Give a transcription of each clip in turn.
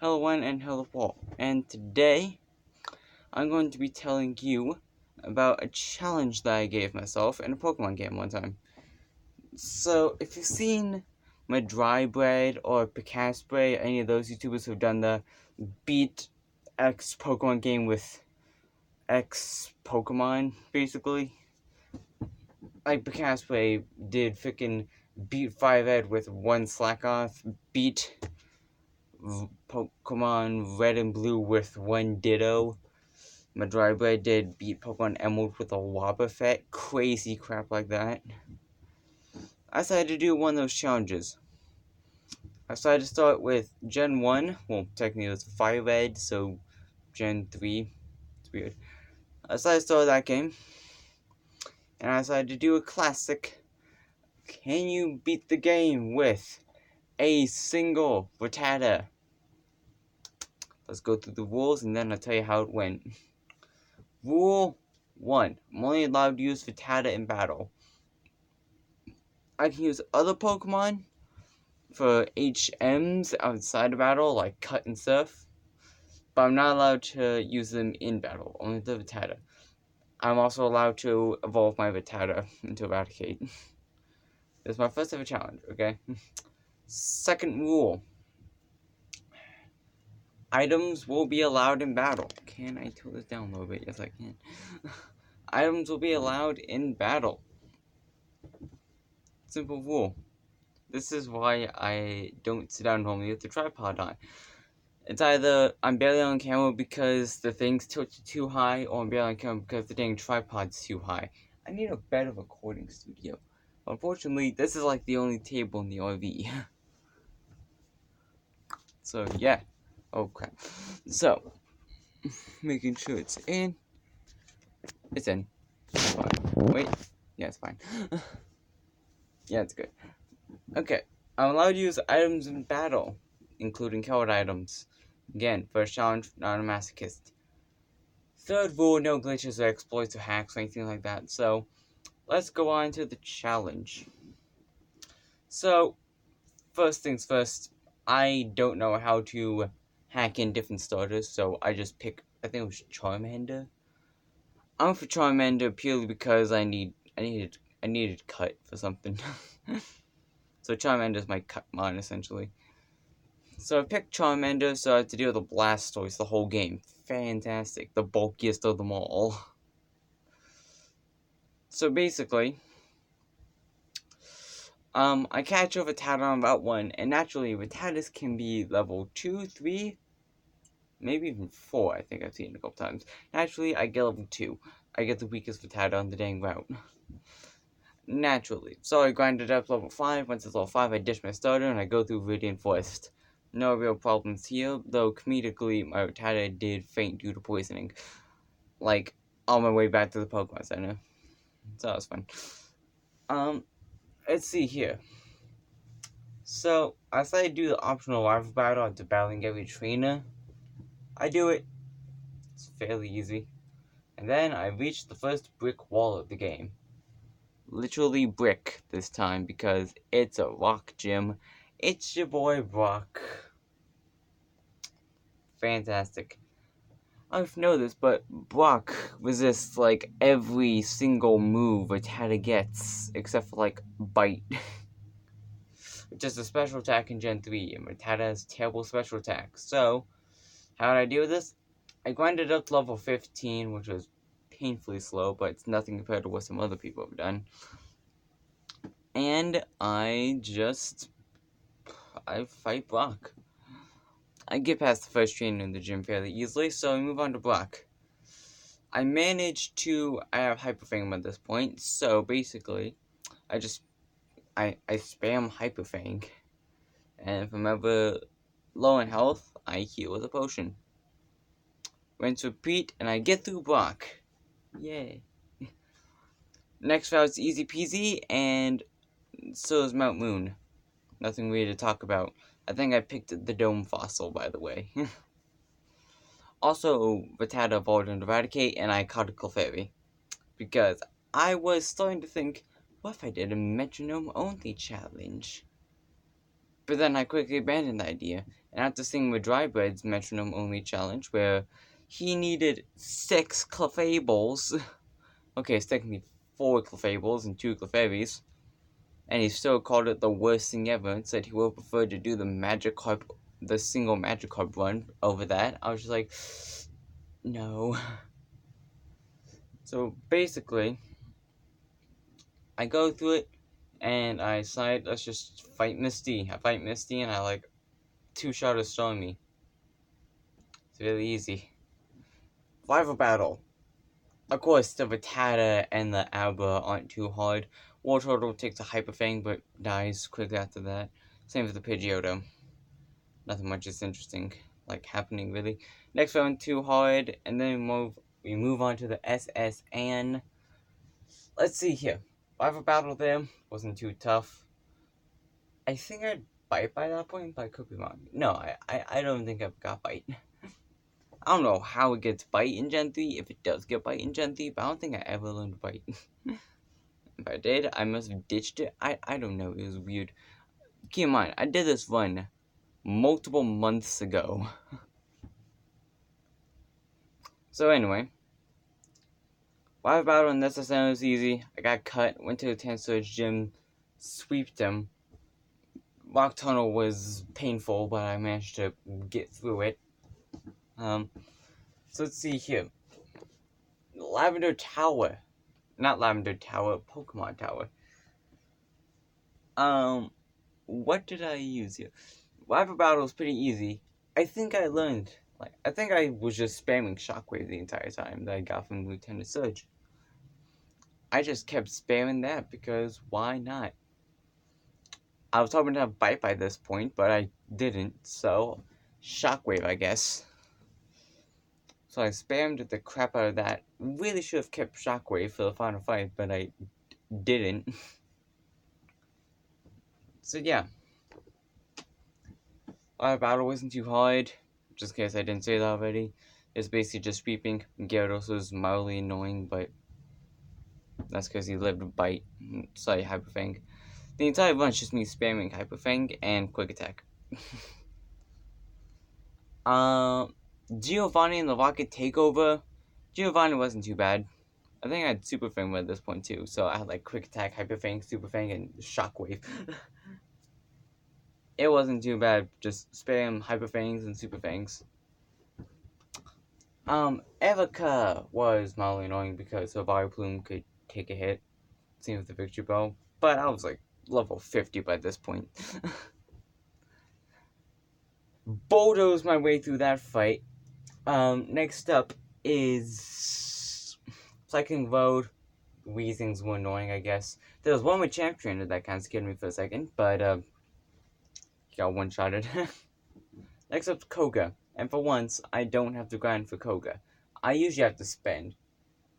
Hello one and hello all, and today I'm going to be telling you about a challenge that I gave myself in a Pokemon game one time. So if you've seen my Dry Bread or Picast Spray, any of those YouTubers who've done the beat X Pokemon game with X Pokemon, basically, like Picast Spray did frickin' beat 5 Ed with one slack off, beat Pokemon Red and Blue with one Ditto. My Dry Bread did beat Pokemon Emerald with a Wobbuffet. Crazy crap like that. I decided to do one of those challenges. I decided to start with Gen 1. Well, technically it was Fire Red, so Gen 3. It's weird. I decided to start that game. And I decided to do a classic. Can you beat the game with a single Rattata? Let's go through the rules and then I'll tell you how it went. Rule 1. I'm only allowed to use Rattata in battle. I can use other Pokemon for HMs outside of battle, like Cut and stuff, but I'm not allowed to use them in battle, only the Rattata. I'm also allowed to evolve my Rattata into Eradicate. This is my first ever challenge, okay? Second rule. Items will be allowed in battle. Can I tone this down a little bit? Yes, I can. Items will be allowed in battle. Simple rule. This is why I don't sit down normally with the tripod on. It's either I'm barely on camera because the thing's tilted too high, or I'm barely on camera because the dang tripod's too high. I need a better recording studio. Unfortunately, this is like the only table in the RV. So, yeah. Oh, crap. So, making sure it's in. It's in. It's fine. Wait. Yeah, it's fine. Yeah, it's good. Okay. I'm allowed to use items in battle, including coward items. Again, first challenge, not a masochist. Third rule, no glitches or exploits or hacks or anything like that. So, let's go on to the challenge. So, first things first, I don't know how to hack in different starters, so I just pick, I think it was Charmander. I'm for Charmander purely because I needed cut for something. So Charmander's my cut mon, essentially. So I picked Charmander so I had to deal with the Blastoise the whole game. Fantastic. The bulkiest of them all. So basically, I catch over Rattata on about 1, and naturally, Rattatas can be level 2, 3, maybe even 4, I think I've seen it a couple times. Naturally, I get level 2. I get the weakest Rattata on the dang route. Naturally. So I grinded up level 5, once it's level 5, I dish my starter, and I go through Viridian Forest. No real problems here, though comedically, my Rattata did faint due to poisoning. Like, on my way back to the Pokemon Center. So that was fun. Let's see here. So, I decided to do the optional rival battle after battling every trainer. I do it. It's fairly easy. And then I reached the first brick wall of the game. Literally brick this time because it's a rock gym. It's your boy Brock. Fantastic. I don't know if you know this, but Brock resists like every single move Rattata gets, except for like Bite. Which is a special attack in Gen 3, and Rattata has terrible special attacks. So, how did I deal with this? I grinded up to level 15, which was painfully slow, but it's nothing compared to what some other people have done. And I fight Brock. I get past the first trainer in the gym fairly easily, so I move on to Brock. I have Hyper Fang at this point, so basically, I spam Hyper Fang. And if I'm ever low in health, I heal with a potion. Rinse repeat, and I get through Brock. Yay. Next route is easy peasy, and so is Mount Moon. Nothing really to talk about. I think I picked the Dome Fossil, by the way. Also, Rattata evolved into Eradicate, and I caught a Clefairy. Because I was starting to think, what if I did a metronome-only challenge? But then I quickly abandoned the idea, and after seeing Madrybread's metronome-only challenge, where he needed 6 clefables, okay, it's technically 4 clefables and 2 clefairies, and he still called it the worst thing ever and said he would prefer to do the single Magikarp run over that. I was just like, no. So basically, I go through it, and I decide, let's just fight Misty. I fight Misty, and I like 2-shot of Stormy. It's really easy. Rival battle. Of course, the Rattata and the Abra aren't too hard. Wartortle takes a Hyper Fang, but dies quickly after that. Same with the Pidgeotto. Nothing much is interesting, like, happening, really. Next one, too hard, and then we move on to the SSN. Let's see here. Rival battle there wasn't too tough. I think I'd bite by that point, but I could be wrong. No, I don't think I've got bite. I don't know how it gets bite in Gen 3, if it does get bite in Gen 3, but I don't think I ever learned bite. If I did, I must have ditched it. I don't know, it was weird. Keep in mind, I did this run multiple months ago. So anyway, live battle in SSN was easy. I got cut, went to the Tansurge gym, sweeped him. Rock Tunnel was painful, but I managed to get through it. So let's see here. Lavender Tower. Not Lavender Tower, Pokemon Tower. What did I use here? Rival battle was pretty easy. I think I learned, I think I was just spamming Shockwave the entire time that I got from Lieutenant Surge. I just kept spamming that because why not? I was hoping to have Bite by this point, but I didn't, so Shockwave, I guess. So I spammed the crap out of that. Really should have kept Shockwave for the final fight, but I didn't. So yeah. Our battle wasn't too hard, just in case I didn't say that already. It's basically just sweeping. Gyarados was mildly annoying, but that's because he lived with Bite. Sorry, Hyper Fang. The entire run's just me spamming Hyper Fang and Quick Attack. Giovanni and the Rocket Takeover. Giovanni wasn't too bad. I think I had Super Fang at this point too, so I had like Quick Attack, Hyper Fang, Super Fang, and Shockwave. It wasn't too bad, just spam Hyper Fangs and Super Fangs. Evoca was mildly annoying because her Vileplume could take a hit. Same with the Victory Bell, but I was like level 50 by this point. Bulldozed my way through that fight. Next up is Cycling Road. Weezings were annoying, I guess. There was one with Champ Trainer that kind of scared me for a second, but got one-shotted. Next up's Koga, and for once, I don't have to grind for Koga. I usually have to spend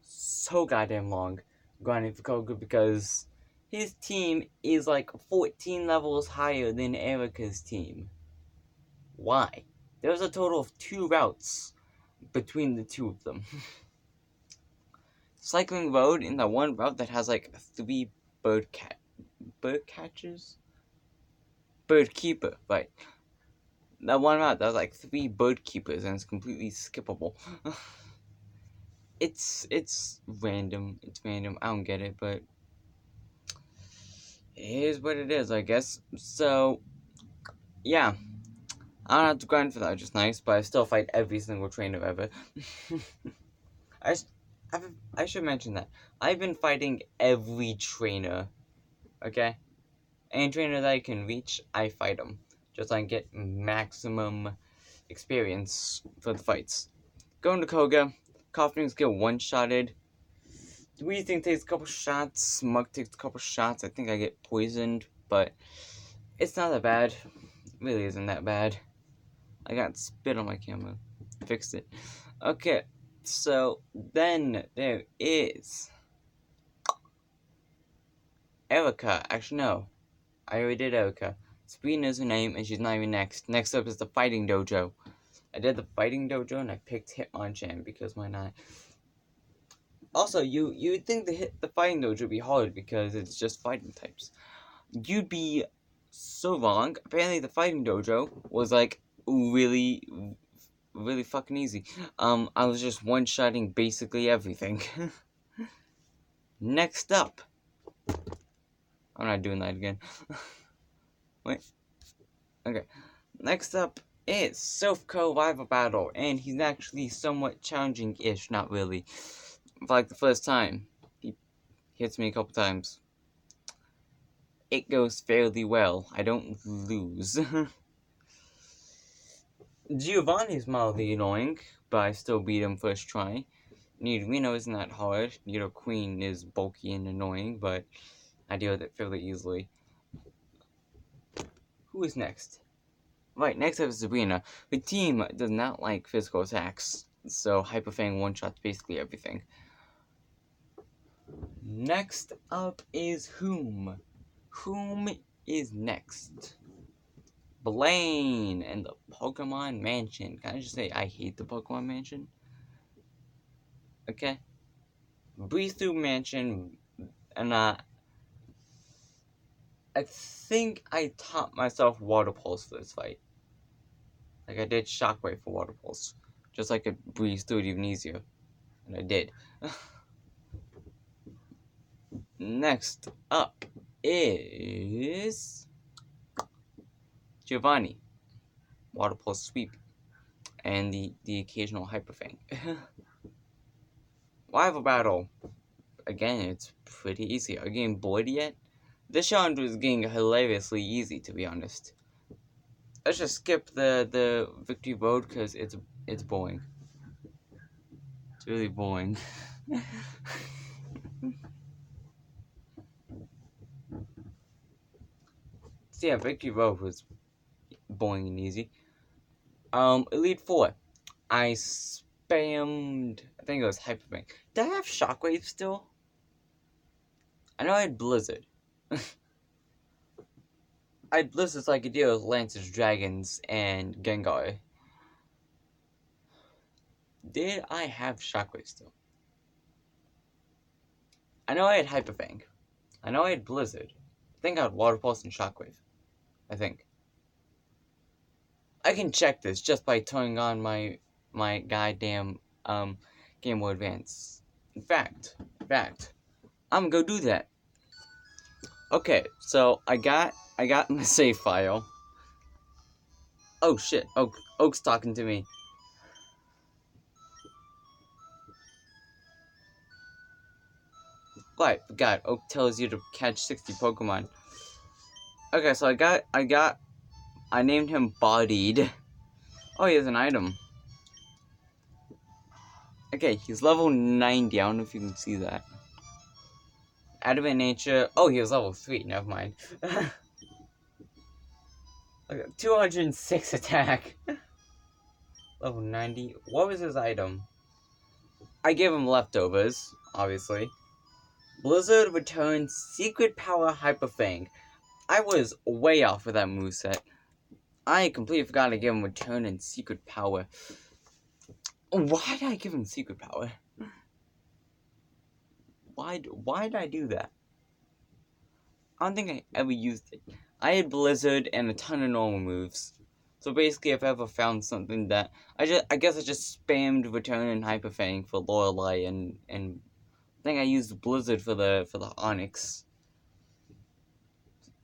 so goddamn long grinding for Koga because his team is like 14 levels higher than Erica's team. Why? There's a total of 2 routes between the 2 of them. Cycling Road in the one route that has like 3 bird catchers? Bird keeper, right. That one route that has like 3 bird keepers and it's completely skippable. It's random. It's random. I don't get it, but it is what it is, I guess. So, yeah. I don't have to grind for that, which is nice, but I still fight every single trainer ever. I should mention that. I've been fighting every trainer, okay? Any trainer that I can reach, I fight them. Just so I can get maximum experience for the fights. Going to Koga, Coughing's get one-shotted. Weezing takes a couple shots, Smug takes a couple shots. I think I get poisoned, but it's not that bad. It really isn't that bad. I got spit on my camera. Fixed it. Okay, so then there is Erica. Actually, no. I already did Erica. Sabrina is her name, and she's not even next. Next up is the Fighting Dojo. I did the Fighting Dojo, and I picked Hitmonchan, because why not? Also, you'd think the Fighting Dojo would be hard, because it's just fighting types. You'd be so long. Apparently the fighting dojo was like really fucking easy. I was just one-shotting basically everything. Next up. I'm not doing that again. Wait. Okay. Next up is Silphco Rival Battle, and he's actually somewhat challenging-ish, not really. For like the first time. He hits me a couple times. It goes fairly well. I don't lose. Giovanni's mildly annoying, but I still beat him first try. Nidorino isn't that hard. Nidoqueen is bulky and annoying, but I deal with it fairly easily. Who is next? Right, next up is Sabrina. The team does not like physical attacks, so Hyper Fang one-shots basically everything. Next up is Whom. Whom is next? Blaine and the Pokemon Mansion. Can I just say I hate the Pokemon Mansion? Okay. Breathe through Mansion, and I think I taught myself Water Pulse for this fight. Like I did Shockwave for Water Pulse. Just like it breeze through it even easier. And I did. Next up is Giovanni. Water Pulse Sweep. And the occasional Hyper Fang. Rival Battle. Again, it's pretty easy. Are you getting bored yet? This challenge was getting hilariously easy, to be honest. Let's just skip the victory road because it's boring. It's really boring. So yeah, victory road was boring and easy. Elite Four. I spammed. I think it was Hyper Fang. Did I have Shockwave still? I know I had Blizzard. I had Blizzard so I could deal with Lancers, Dragons, and Gengar. Did I have Shockwave still? I know I had Hyper Fang. I know I had Blizzard. I think I had Water Pulse and Shockwave. I think. I can check this just by turning on my goddamn Game Boy Advance. In fact, I'm gonna go do that. Okay, so I got my save file. Oh shit, Oak's talking to me. Right, God, Oak tells you to catch 60 Pokemon. Okay, so I named him Bodied. Oh, he has an item. Okay, he's level 90. I don't know if you can see that. Adamant Nature. Oh, he was level 3. Never mind. Okay, 206 attack. Level 90. What was his item? I gave him leftovers, obviously. Blizzard returns Secret Power Hyper Fang. I was way off with that moveset. I completely forgot to give him Return and Secret Power. Why did I give him Secret Power? Why did I do that? I don't think I ever used it. I had Blizzard and a ton of normal moves. So basically, if I ever found something that I guess I just spammed Return and Hyper Fang for Lorelei, and I think I used Blizzard for the Onyx.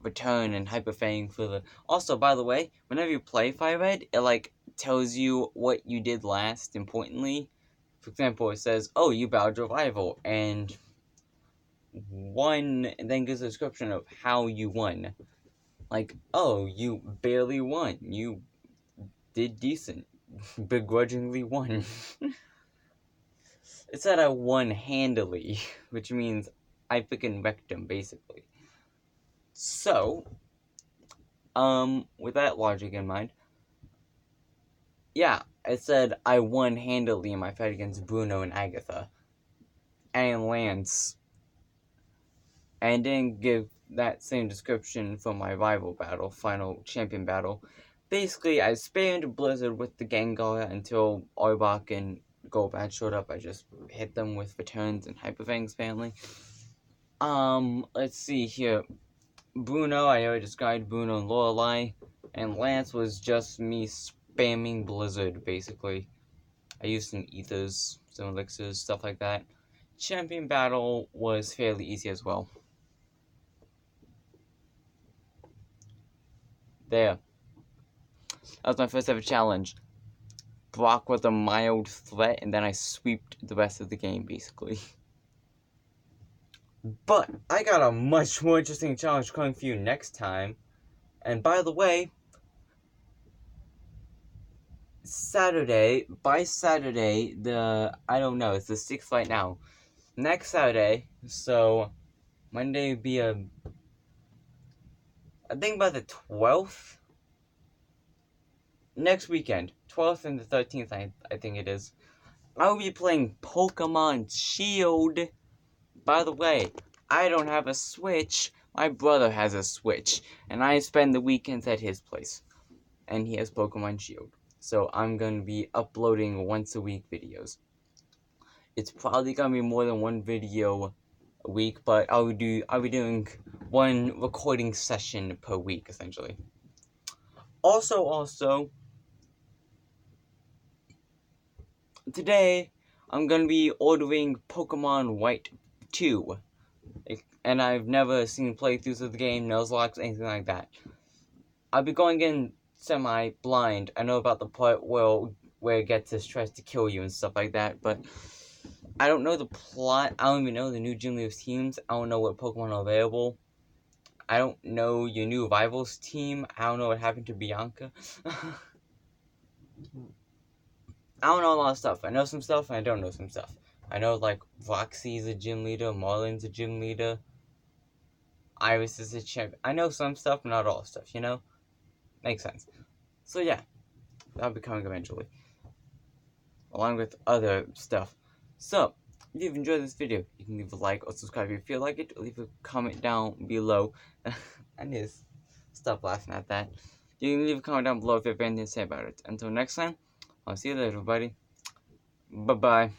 Return and Hyper Fang for the. Also, by the way, whenever you play Fire Red, it like tells you what you did last. Importantly, for example, it says, "Oh, you battled your rival," and then gives a description of how you won. Like, oh, you barely won. You did decent. Begrudgingly won. It said I won handily, which means I freaking wrecked him, basically. So, with that logic in mind, yeah, it said I won handily in my fight against Bruno and Agatha. And Lance. And didn't give that same description for my rival battle, final champion battle. Basically, I spammed Blizzard with the Gengar until Arbok and Golbat showed up. I just hit them with Returns and Hyper Fang's family. Let's see here. Bruno, I already described Bruno and Lorelei, and Lance was just me spamming Blizzard, basically. I used some ethers, some elixirs, stuff like that. Champion battle was fairly easy as well. There. That was my first ever challenge. Brock was a mild threat, and then I sweeped the rest of the game, basically. But I got a much more interesting challenge coming for you next time. And by the way, by Saturday, I don't know, it's the 6th right now. Next Saturday, so Monday would be I think by the 12th? Next weekend, 12th and the 13th, I think it is. I will be playing Pokemon Shield. By the way, I don't have a Switch. My brother has a Switch, and I spend the weekends at his place. And he has Pokemon Shield. So I'm going to be uploading once a week videos. It's probably going to be more than one video a week, but I'll be doing one recording session per week, essentially. Also, today I'm going to be ordering Pokemon White 2. And I've never seen playthroughs of the game, Nuzlocke, anything like that. I'll be going in semi-blind. I know about the part where it gets tries to kill you and stuff like that, but I don't know the plot. I don't even know the new gym leaders teams. I don't know what Pokemon are available. I don't know your new rivals team. I don't know what happened to Bianca. I don't know a lot of stuff. I know some stuff and I don't know some stuff. I know like Roxy's a gym leader, Marlin's a gym leader, Iris is a champ. I know some stuff, but not all stuff, you know? Makes sense. So yeah, that'll be coming eventually. Along with other stuff. So, if you've enjoyed this video, you can leave a like or subscribe if you feel like it, or leave a comment down below. I need to stop laughing at that. You can leave a comment down below if you have anything to say about it. Until next time, I'll see you later, everybody. Bye-bye.